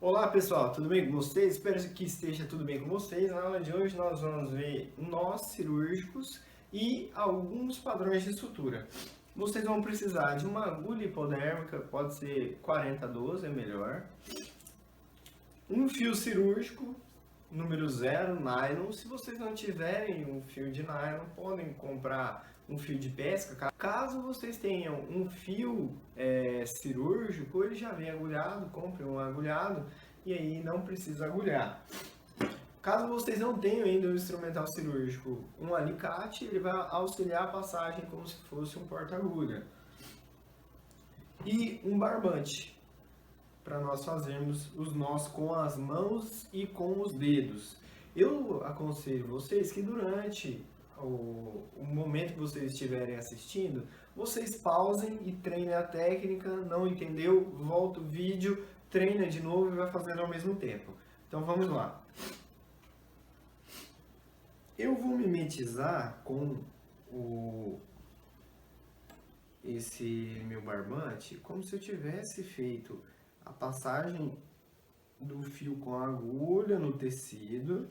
Olá pessoal, tudo bem com vocês? Espero que esteja tudo bem com vocês. Na aula de hoje nós vamos ver nós cirúrgicos e alguns padrões de sutura. Vocês vão precisar de uma agulha hipodérmica, pode ser 40-12, é melhor. Um fio cirúrgico, número 0, nylon. Se vocês não tiverem um fio de nylon, podem comprar um fio de pesca. Caso vocês tenham um fio cirúrgico, ele já vem agulhado, compre um agulhado e aí não precisa agulhar. Caso vocês não tenham ainda um instrumental cirúrgico, um alicate, ele vai auxiliar a passagem como se fosse um porta-agulha. E um barbante, para nós fazermos os nós com as mãos e com os dedos. Eu aconselho vocês que durante o momento que vocês estiverem assistindo, vocês pausem e treinem a técnica. Não entendeu? Volta o vídeo, treina de novo e vai fazendo ao mesmo tempo. Então vamos lá. Eu vou mimetizar com esse meu barbante como se eu tivesse feito a passagem do fio com a agulha no tecido.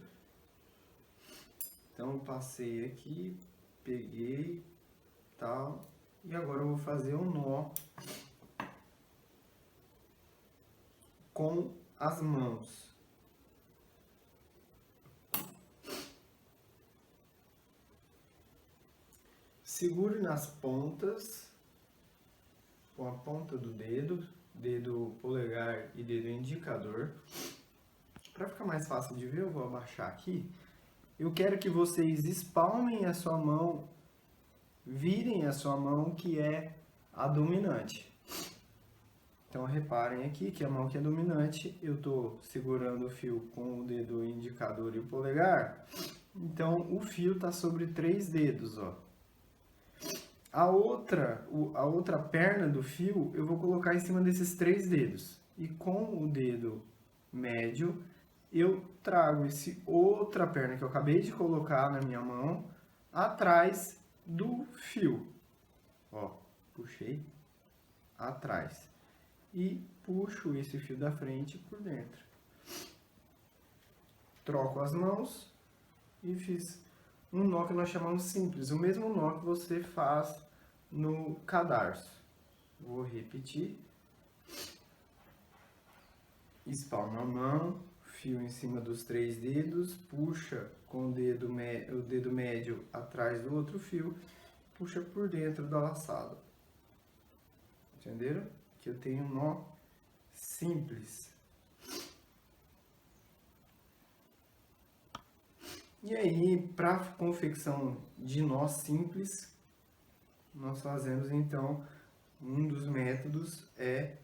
Então eu passei aqui, peguei, tal, e agora eu vou fazer um nó com as mãos. Segure nas pontas, com a ponta do dedo polegar e dedo indicador. Para ficar mais fácil de ver, eu vou abaixar aqui. Eu quero que vocês espalmem a sua mão, virem a sua mão que é a dominante. Então reparem aqui que a mão que é dominante, eu estou segurando o fio com o dedo indicador e o polegar. Então o fio está sobre 3 dedos, ó. A outra perna do fio eu vou colocar em cima desses 3 dedos. E com o dedo médio eu trago essa outra perna que eu acabei de colocar na minha mão atrás do fio. Ó, puxei atrás. E puxo esse fio da frente por dentro. Troco as mãos e fiz um nó que nós chamamos simples, o mesmo nó que você faz no cadarço. Vou repetir. Espalma a mão, fio em cima dos 3 dedos, puxa com o dedo médio atrás do outro fio, puxa por dentro da laçada. Entenderam? Que eu tenho um nó simples. E aí, para confecção de nó simples, nós fazemos então, um dos métodos é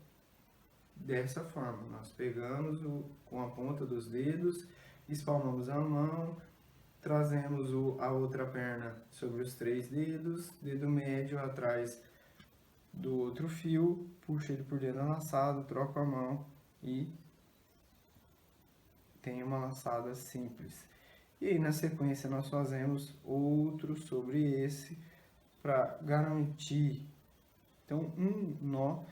dessa forma. Nós pegamos com a ponta dos dedos, espalmamos a mão, trazemos a outra perna sobre os 3 dedos, dedo médio atrás do outro fio, puxa ele por dentro da laçada, troco a mão e tem uma laçada simples. E aí, na sequência, nós fazemos outro sobre esse para garantir. Então, um nó.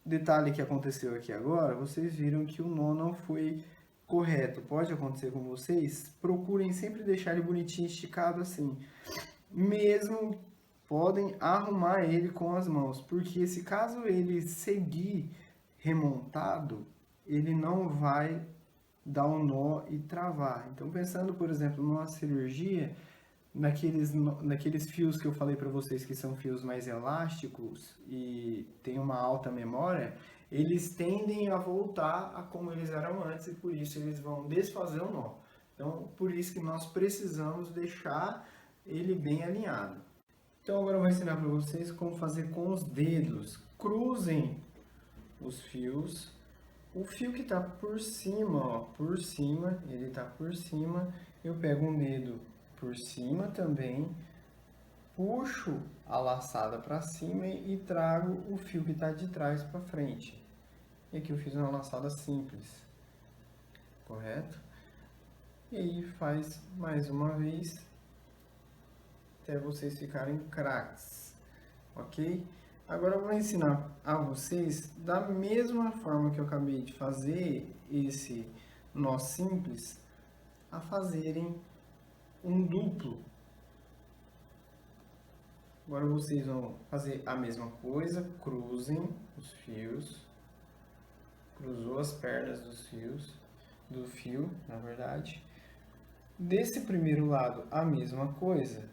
Detalhe que aconteceu aqui agora, vocês viram que o nó não foi correto. Pode acontecer com vocês. Procurem sempre deixar ele bonitinho, esticado assim. Mesmo podem arrumar ele com as mãos, porque se caso ele seguir remontado, ele não vai dar um nó e travar. Então, pensando, por exemplo, numa cirurgia, naqueles fios que eu falei para vocês que são fios mais elásticos e tem uma alta memória, eles tendem a voltar a como eles eram antes e por isso eles vão desfazer o nó. Então, por isso que nós precisamos deixar ele bem alinhado. Então, agora eu vou ensinar para vocês como fazer com os dedos. Cruzem os fios. O fio que está por cima, ó, por cima, ele está por cima, eu pego um dedo por cima também, puxo a laçada para cima e trago o fio que está de trás para frente. E aqui eu fiz uma laçada simples, correto? E aí faz mais uma vez, até vocês ficarem craques, ok? Agora eu vou ensinar a vocês, da mesma forma que eu acabei de fazer esse nó simples, a fazerem um duplo. Agora vocês vão fazer a mesma coisa, cruzem os fios, cruzou as pernas dos fios, do fio, na verdade. Desse primeiro lado, a mesma coisa.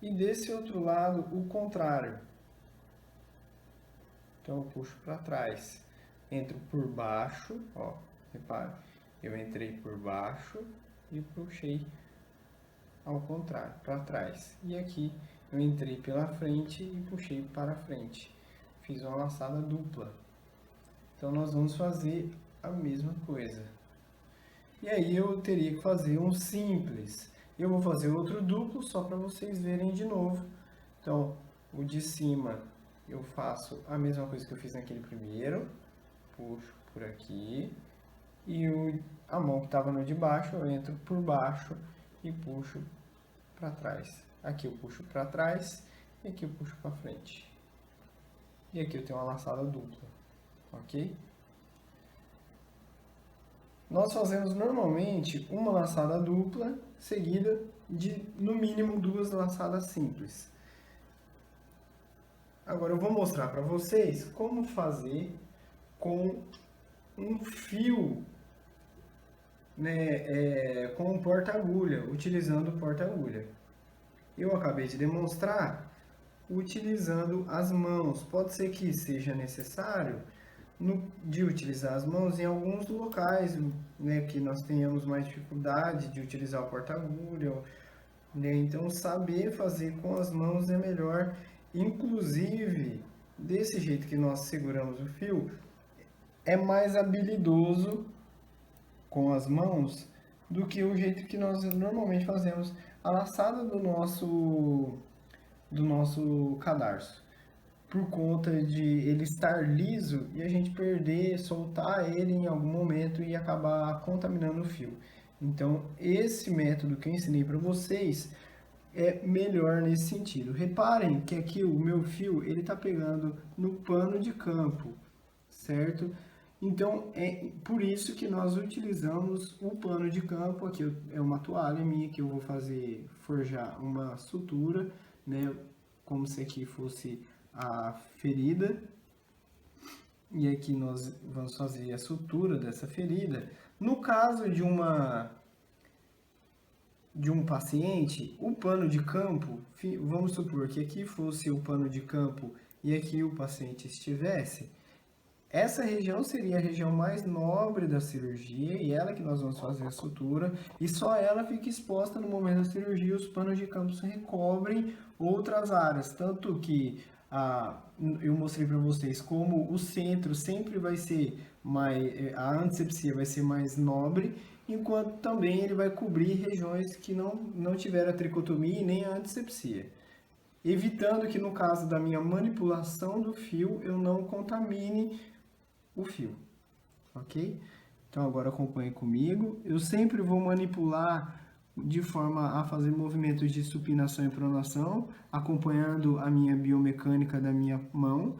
E desse outro lado, o contrário. Então eu puxo para trás. Entro por baixo, ó, repare. Eu entrei por baixo e puxei ao contrário, para trás. E aqui eu entrei pela frente e puxei para frente. Fiz uma laçada dupla. Então nós vamos fazer a mesma coisa. E aí eu teria que fazer um simples. Eu vou fazer outro duplo só para vocês verem de novo. Então, o de cima eu faço a mesma coisa que eu fiz naquele primeiro. Puxo por aqui. E a mão que estava no de baixo, eu entro por baixo e puxo para trás. Aqui eu puxo para trás e aqui eu puxo para frente. E aqui eu tenho uma laçada dupla, ok? Nós fazemos normalmente uma laçada dupla seguida de no mínimo 2 laçadas simples. Agora eu vou mostrar para vocês como fazer com um fio, né, com um porta-agulha, utilizando o porta-agulha. Eu acabei de demonstrar utilizando as mãos. Pode ser que seja necessário de utilizar as mãos em alguns locais, né, que nós tenhamos mais dificuldade de utilizar o porta-agulha, né? Então saber fazer com as mãos é melhor. Inclusive, desse jeito que nós seguramos o fio, é mais habilidoso com as mãos do que o jeito que nós normalmente fazemos a laçada do nosso cadarço, por conta de ele estar liso e a gente perder, soltar ele em algum momento e acabar contaminando o fio. Então, esse método que eu ensinei para vocês é melhor nesse sentido. Reparem que aqui o meu fio ele está pegando no pano de campo, certo? Então é por isso que nós utilizamos o pano de campo. Aqui é uma toalha minha que eu vou fazer forjar uma sutura, né? Como se aqui fosse a ferida. E aqui nós vamos fazer a sutura dessa ferida. No caso de um paciente, o pano de campo, vamos supor que aqui fosse o pano de campo e aqui o paciente estivesse, essa região seria a região mais nobre da cirurgia e ela que nós vamos fazer a sutura, e só ela fica exposta no momento da cirurgia. Os panos de campo recobrem outras áreas, tanto que eu mostrei para vocês como o centro sempre vai ser mais, a antisepsia vai ser mais nobre, enquanto também ele vai cobrir regiões que não tiveram a tricotomia e nem a antisepsia, evitando que no caso da minha manipulação do fio eu não contamine o fio, ok? Então agora acompanhe comigo. Eu sempre vou manipular de forma a fazer movimentos de supinação e pronação, acompanhando a minha biomecânica da minha mão.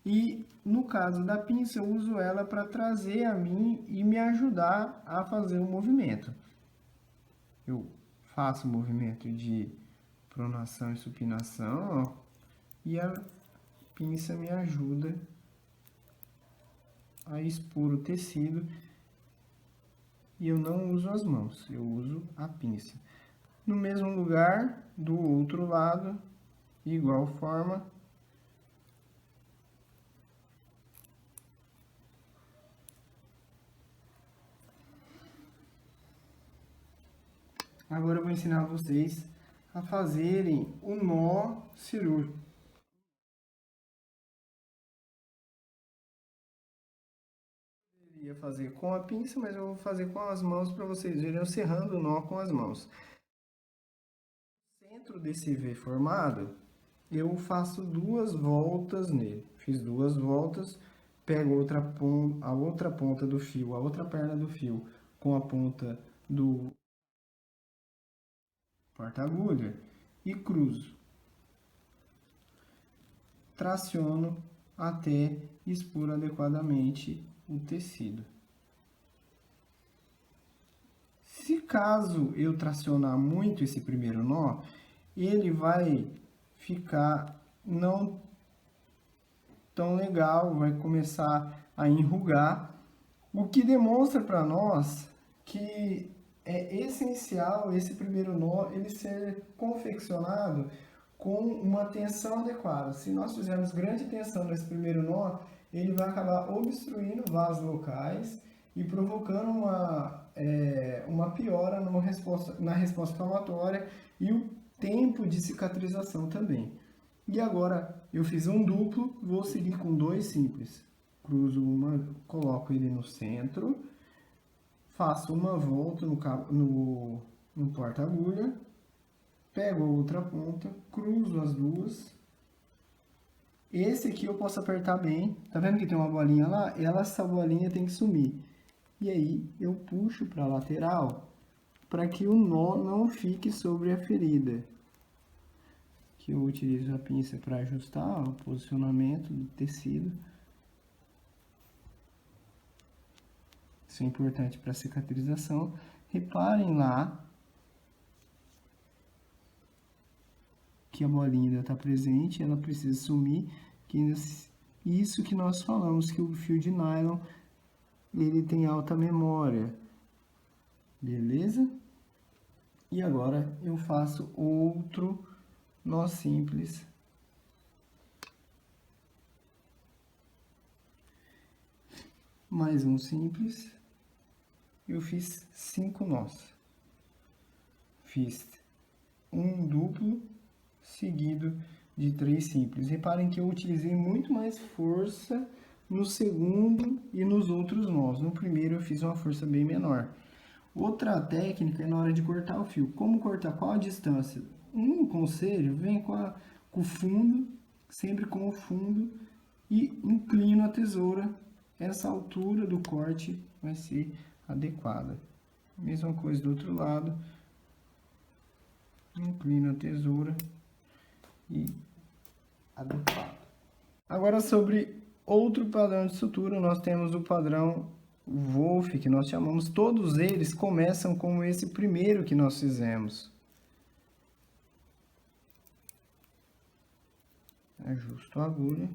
E no caso da pinça, eu uso ela para trazer a mim e me ajudar a fazer o movimento. Eu faço o movimento de pronação e supinação, ó, e a pinça me ajuda a expor o tecido, e eu não uso as mãos, eu uso a pinça. No mesmo lugar, do outro lado, igual forma. Agora eu vou ensinar vocês a fazerem o nó cirúrgico. Eu ia fazer com a pinça, mas eu vou fazer com as mãos para vocês verem eu serrando o nó com as mãos. No centro desse V formado, eu faço 2 voltas nele. Fiz 2 voltas, pego a outra ponta do fio, a outra perna do fio, com a ponta do porta-agulha e cruzo. traciono até expor adequadamente o tecido. Se caso eu tracionar muito esse primeiro nó, ele vai ficar não tão legal, vai começar a enrugar, o que demonstra para nós que é essencial esse primeiro nó ele ser confeccionado com uma tensão adequada. Se nós fizermos grande tensão nesse primeiro nó, ele vai acabar obstruindo vasos locais e provocando uma piora na resposta inflamatória e o tempo de cicatrização também. E agora eu fiz um duplo, vou seguir com 2 simples. Cruzo uma, coloco ele no centro, faço uma volta no porta-agulha, pego a outra ponta, cruzo as duas. Esse aqui eu posso apertar bem, tá vendo que tem uma bolinha lá? Essa bolinha tem que sumir. E aí eu puxo para a lateral, para que o nó não fique sobre a ferida. Que eu utilizo a pinça para ajustar o posicionamento do tecido. Isso é importante para a cicatrização. Reparem lá que a bolinha ainda está presente, ela precisa sumir. Isso que nós falamos, que o fio de nylon ele tem alta memória. Beleza? E agora eu faço outro nó simples. Mais um simples. Eu fiz 5 nós. Fiz um duplo seguido de 3 simples. Reparem que eu utilizei muito mais força no segundo e nos outros nós. No primeiro eu fiz uma força bem menor. Outra técnica é na hora de cortar o fio. Como cortar? Qual a distância? Um conselho, vem com o fundo, sempre com o fundo, e inclino a tesoura. Essa altura do corte vai ser adequada. Mesma coisa do outro lado. Inclino a tesoura e adequado. Agora sobre outro padrão de sutura, nós temos o padrão Wolff, que nós chamamos. Todos eles começam como esse primeiro que nós fizemos. Ajusto a agulha.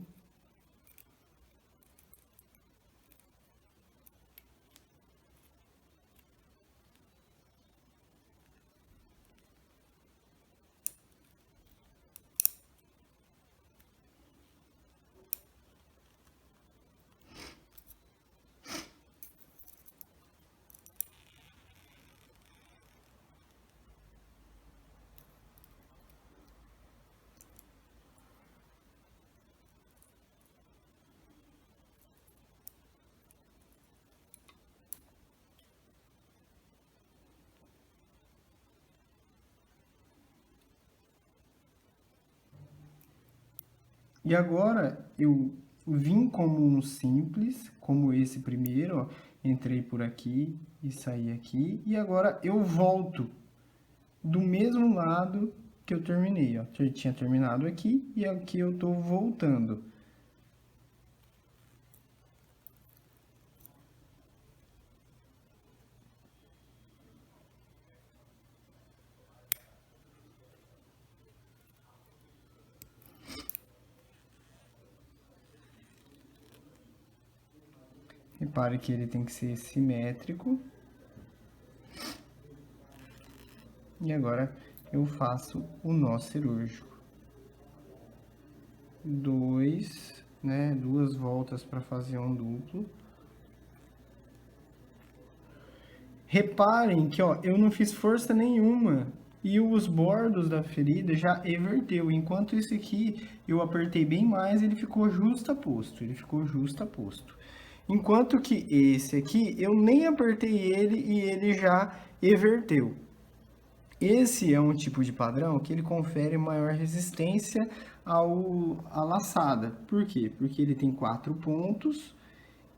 E agora eu vim como um simples, como esse primeiro, ó, entrei por aqui e saí aqui, e agora eu volto do mesmo lado que eu terminei, ó. Eu tinha terminado aqui e aqui eu tô voltando. Repare que ele tem que ser simétrico. E agora eu faço o nó cirúrgico. Duas voltas para fazer um duplo. Reparem que, ó, eu não fiz força nenhuma e os bordos da ferida já everteu. Enquanto esse aqui eu apertei bem mais, ele ficou justaposto. Enquanto que esse aqui, eu nem apertei ele e ele já everteu. Esse é um tipo de padrão que ele confere maior resistência à laçada. Por quê? Porque ele tem 4 pontos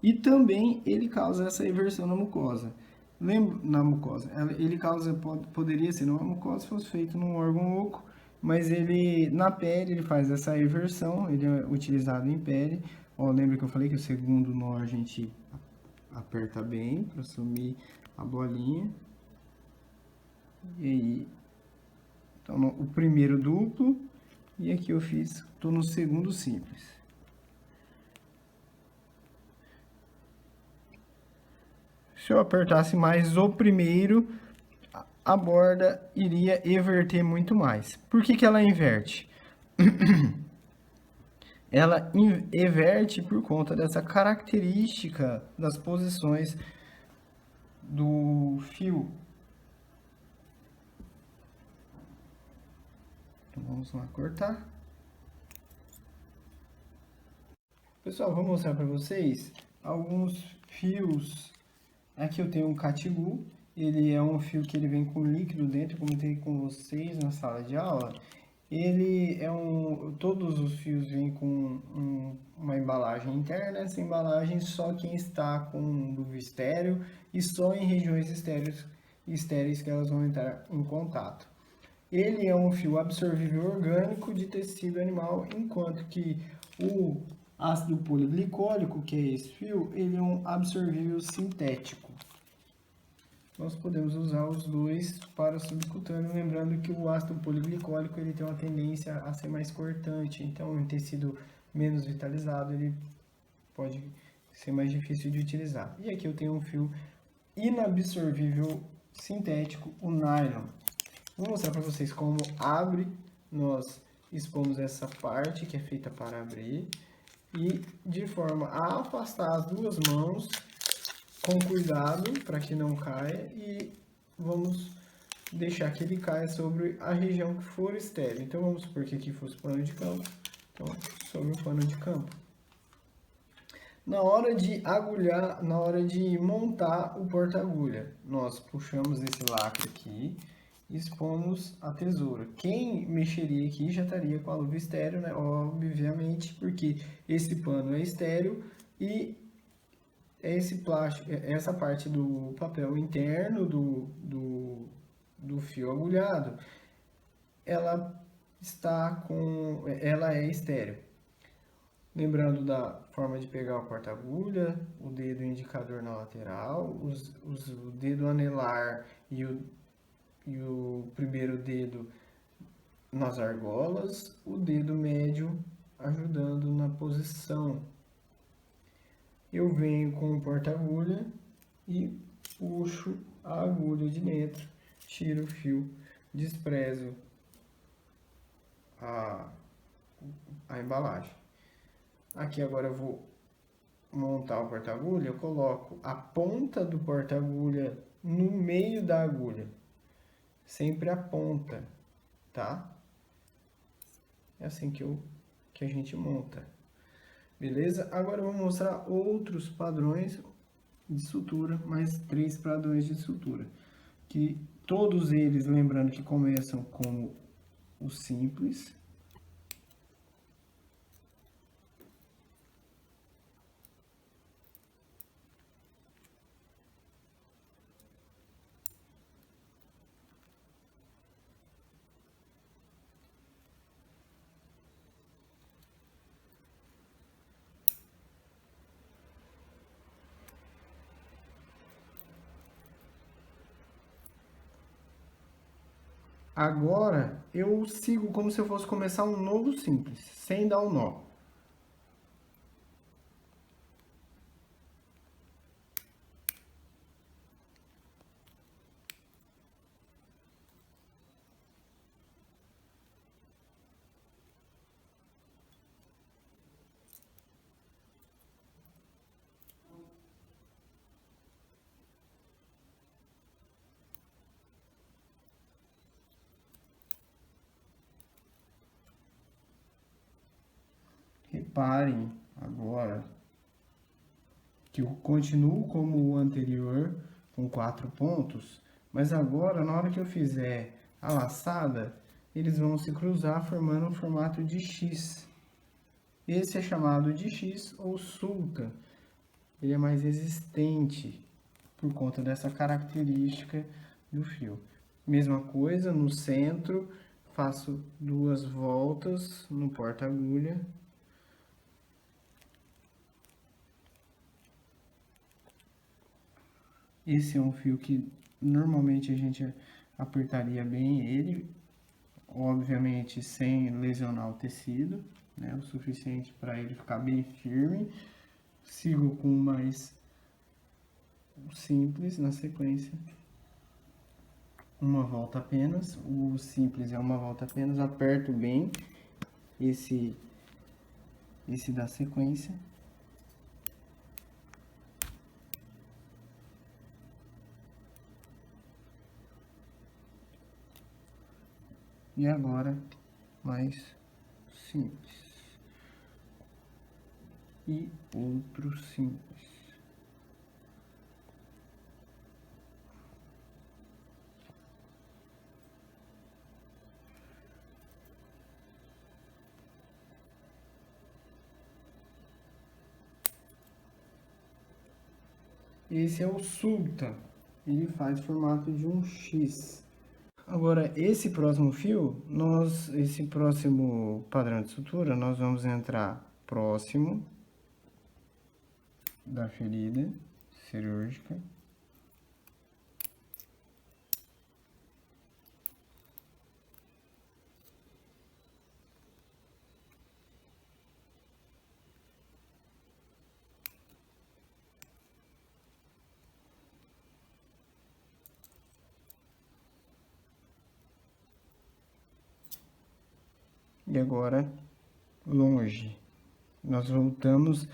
e também ele causa essa eversão na mucosa. Na mucosa. Ele causa, poderia ser numa mucosa se fosse feito num órgão oco, mas ele na pele ele faz essa inversão, ele é utilizado em pele. Ó, lembra que eu falei que o segundo nó a gente aperta bem para sumir a bolinha. E aí, então o primeiro duplo e aqui eu tô no segundo simples. Se eu apertasse mais o primeiro, a borda iria inverter muito mais. Por que que ela inverte? Ela inverte por conta dessa característica das posições do fio. Então vamos lá cortar. Pessoal, vou mostrar para vocês alguns fios. Aqui eu tenho um catigu. Ele é um fio que ele vem com líquido dentro, eu comentei com vocês na sala de aula. Ele é todos os fios vêm com uma embalagem interna. Essa embalagem só quem está com luva estéreo e só em regiões estéreis que elas vão entrar em contato. Ele é um fio absorvível orgânico de tecido animal, enquanto que o ácido poliglicólico, que é esse fio, ele é um absorvível sintético. Nós podemos usar os dois para subcutâneo, lembrando que o ácido poliglicólico ele tem uma tendência a ser mais cortante, então em tecido menos vitalizado ele pode ser mais difícil de utilizar. E aqui eu tenho um fio inabsorvível sintético, o nylon. Vou mostrar para vocês como abre. Nós expomos essa parte que é feita para abrir e de forma a afastar as duas mãos com cuidado para que não caia e vamos deixar que ele caia sobre a região que for estéreo. Então vamos supor que aqui fosse pano de campo, então sobre o pano de campo. Na hora de agulhar, na hora de montar o porta-agulha, nós puxamos esse lacre aqui e expomos a tesoura. Quem mexeria aqui já estaria com a luva estéreo, né? Obviamente, porque esse pano é estéreo e esse plástico, essa parte do papel interno do fio agulhado, ela é estéreo. Lembrando da forma de pegar o porta-agulha, o dedo indicador na lateral, o dedo anelar e o primeiro dedo nas argolas, o dedo médio ajudando na posição. Eu venho com o porta-agulha e puxo a agulha de dentro, tiro o fio, desprezo a embalagem. Aqui agora eu vou montar o porta-agulha, eu coloco a ponta do porta-agulha no meio da agulha, sempre a ponta, tá? É assim que a gente monta. Beleza? Agora eu vou mostrar outros padrões de sutura, mais 3 padrões de sutura. Que todos eles, lembrando que começam com o simples. Agora, eu sigo como se eu fosse começar um novo simples, sem dar o nó. Reparem agora que eu continuo como o anterior, com 4 pontos, mas agora, na hora que eu fizer a laçada, eles vão se cruzar formando um formato de X. Esse é chamado de X ou sulca. Ele é mais resistente por conta dessa característica do fio. Mesma coisa no centro, faço 2 voltas no porta-agulha. Esse é um fio que normalmente a gente apertaria bem ele, obviamente sem lesionar o tecido, né? O suficiente para ele ficar bem firme. Sigo com o mais simples na sequência. Uma volta apenas, o simples é uma volta apenas, aperto bem esse da sequência. E agora, mais simples. E outro simples. Esse é o Sultan. Ele faz formato de um X. Agora, esse próximo fio, esse próximo padrão de sutura, nós vamos entrar próximo da ferida cirúrgica. E agora, longe. Nós voltamos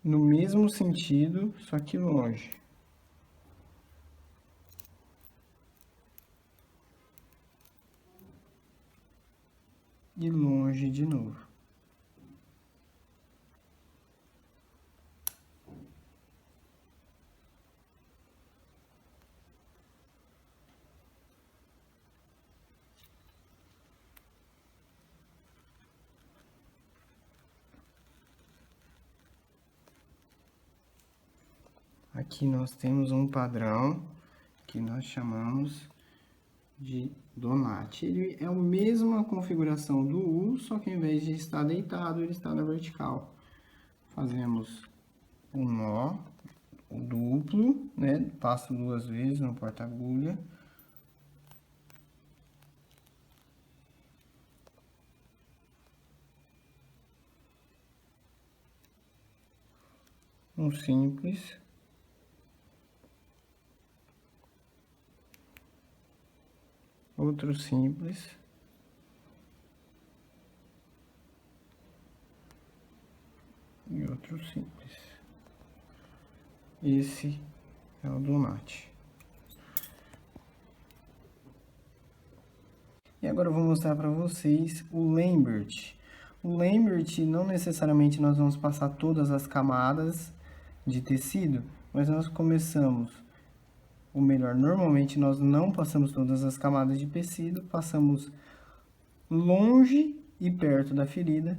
no mesmo sentido, só que longe. E longe de novo. Aqui nós temos um padrão que nós chamamos de Donati. Ele é a mesma configuração do U, só que ao invés de estar deitado, ele está na vertical. Fazemos um nó duplo, né? Passo 2 vezes no porta-agulha. Um simples. Outro simples. E outro simples. Esse é o Donati. E agora eu vou mostrar para vocês o Lambert. O Lambert, não necessariamente nós vamos passar todas as camadas de tecido, mas nós começamos, ou melhor, normalmente nós não passamos todas as camadas de tecido, passamos longe e perto da ferida.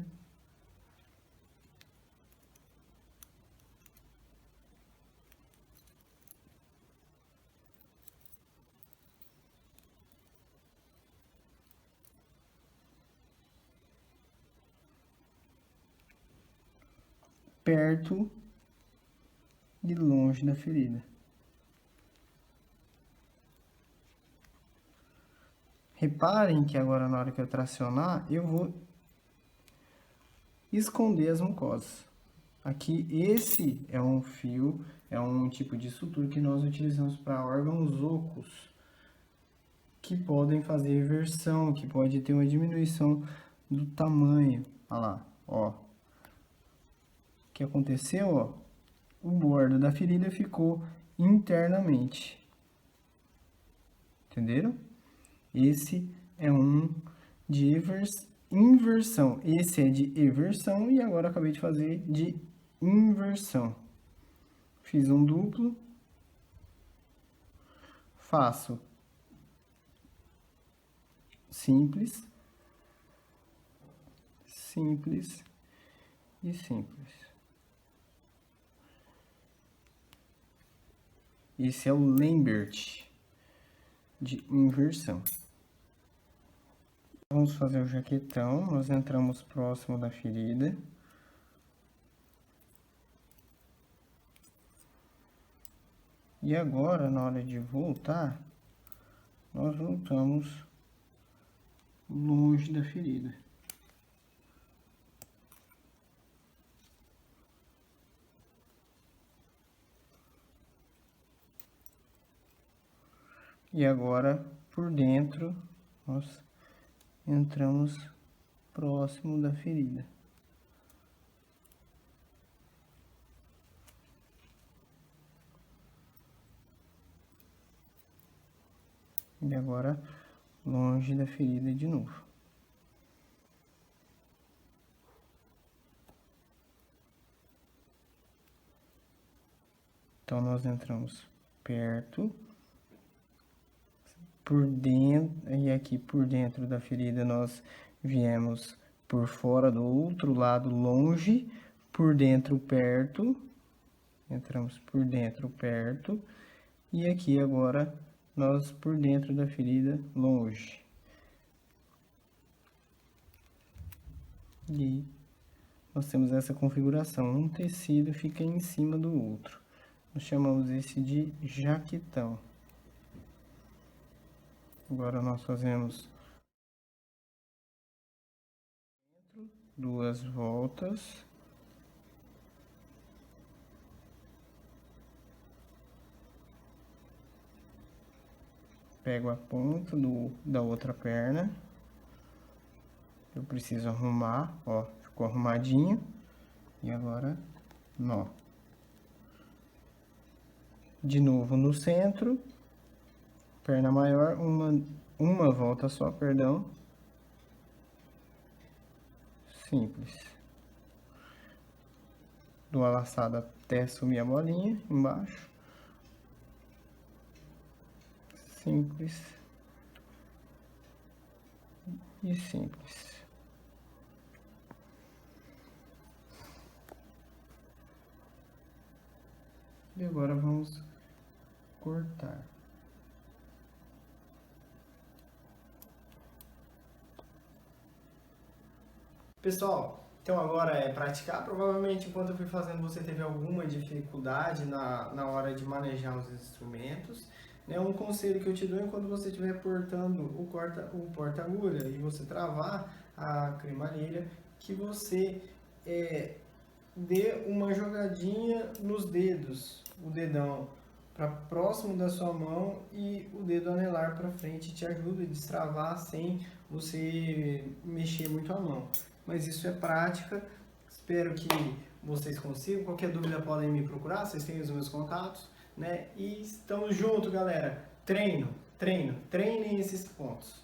Perto e longe da ferida. Reparem que agora na hora que eu tracionar, eu vou esconder as mucosas. Aqui, esse é um fio, é um tipo de sutura que nós utilizamos para órgãos ocos, que podem fazer reversão, que pode ter uma diminuição do tamanho. Olha lá, ó. O que aconteceu, ó? O bordo da ferida ficou internamente. Entenderam? Esse é um de inversão. Esse é de eversão e agora acabei de fazer de inversão. Fiz um duplo. Faço simples, simples e simples. Esse é o Lambert de inversão. Vamos fazer o jaquetão, nós entramos próximo da ferida. E agora, na hora de voltar, nós voltamos longe da ferida. E agora, por dentro, nós entramos próximo da ferida. E agora, longe da ferida de novo. Então, nós entramos perto, por dentro, e aqui por dentro da ferida nós viemos por fora do outro lado, longe, por dentro perto, entramos por dentro perto, e aqui agora nós por dentro da ferida, longe. E nós temos essa configuração, um tecido fica em cima do outro. Nós chamamos esse de jaquetão. Agora nós fazemos 2 voltas. Pego a ponta da outra perna. Eu preciso arrumar, ó, ficou arrumadinho. E agora, nó. De novo no centro, perna maior, uma volta só, perdão. Simples. Dou a laçada até sumir a bolinha embaixo. Simples. E simples. E agora vamos cortar. Pessoal, então agora é praticar. Provavelmente enquanto eu fui fazendo você teve alguma dificuldade na hora de manejar os instrumentos. Né? Um conselho que eu te dou enquanto você estiver portando o porta-agulha e você travar a cremalheira, que você dê uma jogadinha nos dedos, o dedão para próximo da sua mão e o dedo anelar para frente te ajuda a destravar sem você mexer muito a mão. Mas isso é prática, espero que vocês consigam. Qualquer dúvida podem me procurar, vocês têm os meus contatos, né? E estamos juntos, galera. Treinem esses pontos.